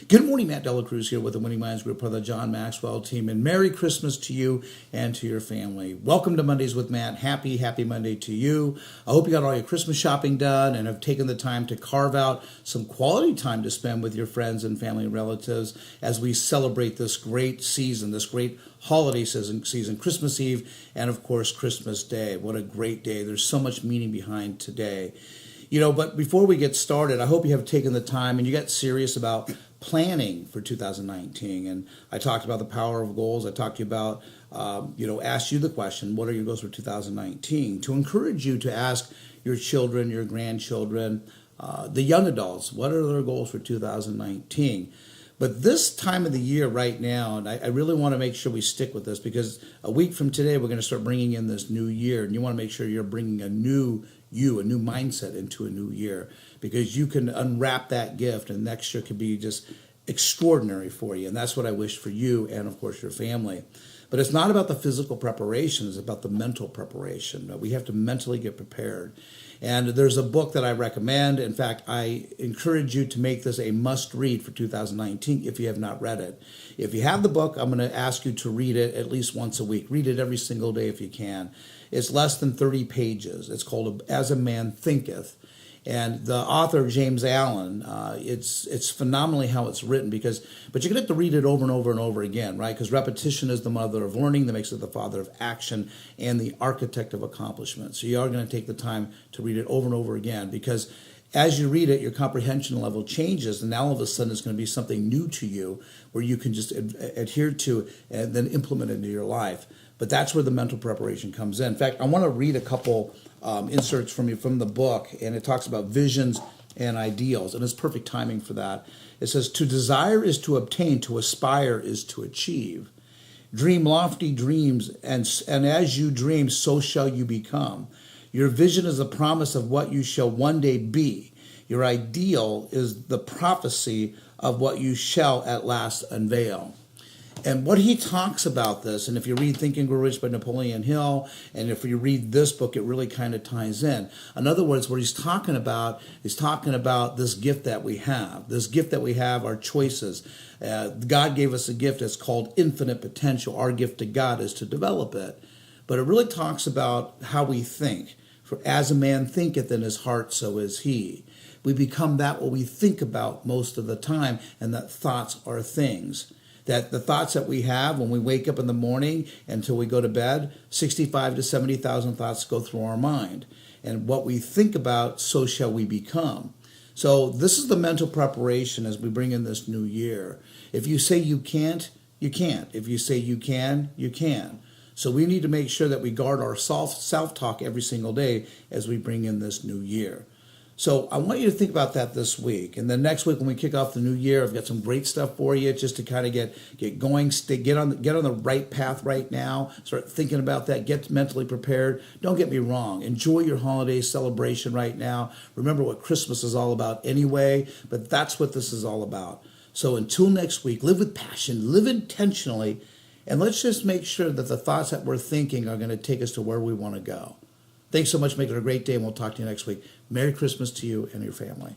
Good morning, Matt Dela Cruz here with the Winning Minds Group, part of the John Maxwell team, and Merry Christmas to you and to your family. Welcome to Mondays with Matt. Happy Monday to you. I hope you got all your Christmas shopping done and have taken the time to carve out some quality time to spend with your friends and family and relatives as we celebrate this great season, this great holiday season, Christmas Eve, and of course, Christmas Day. What a great day. There's so much meaning behind today. But before we get started, I hope you have taken the time and you got serious about planning for 2019. And I talked about the power of goals. I talked to you about, asked you the question, what are your goals for 2019? To encourage you to ask your children, your grandchildren, the young adults, what are their goals for 2019? But this time of the year right now, and I really want to make sure we stick with this because a week from today, we're going to start bringing in this new year. And you want to make sure you're bringing a new mindset into a new year because you can unwrap that gift and next year could be just extraordinary for you. And that's what I wish for you and, of course, your family. But it's not about the physical preparation. It's about the mental preparation. We have to mentally get prepared. And there's a book that I recommend. In fact, I encourage you to make this a must read for 2019 if you have not read it. If you have the book, I'm going to ask you to read it at least once a week. Read it every single day if you can. It's less than 30 pages. It's called As a Man Thinketh. And the author, James Allen, it's phenomenally how it's written but you're going to have to read it over and over and over again, right? Because repetition is the mother of learning, that makes it the father of action, and the architect of accomplishment. So you are going to take the time to read it over and over again because as you read it, your comprehension level changes, and now all of a sudden it's going to be something new to you where you can just adhere to and then implement it into your life. But that's where the mental preparation comes in. In fact, I want to read a couple inserts from the book, and it talks about visions and ideals, and it's perfect timing for that. It says, to desire is to obtain, to aspire is to achieve. Dream lofty dreams, and as you dream, so shall you become. Your vision is a promise of what you shall one day be. Your ideal is the prophecy of what you shall at last unveil. And what he talks about this, and if you read Think and Grow Rich by Napoleon Hill, and if you read this book, it really kind of ties in. In other words, what he's talking about this gift that we have. This gift that we have, our choices. God gave us a gift that's called infinite potential. Our gift to God is to develop it. But it really talks about how we think. For as a man thinketh in his heart, so is he. We become that what we think about most of the time, and that thoughts are things. That the thoughts that we have when we wake up in the morning until we go to bed, 65 to 70,000 thoughts go through our mind. And what we think about, so shall we become. So this is the mental preparation as we bring in this new year. If you say you can't, you can't. If you say you can, you can. So we need to make sure that we guard our self-talk every single day as we bring in this new year. So I want you to think about that this week. And then next week when we kick off the new year, I've got some great stuff for you just to kind of get going, get on the right path right now. Start thinking about that. Get mentally prepared. Don't get me wrong. Enjoy your holiday celebration right now. Remember what Christmas is all about anyway, but that's what this is all about. So until next week, live with passion, live intentionally, and let's just make sure that the thoughts that we're thinking are going to take us to where we want to go. Thanks so much. Make it a great day, and we'll talk to you next week. Merry Christmas to you and your family.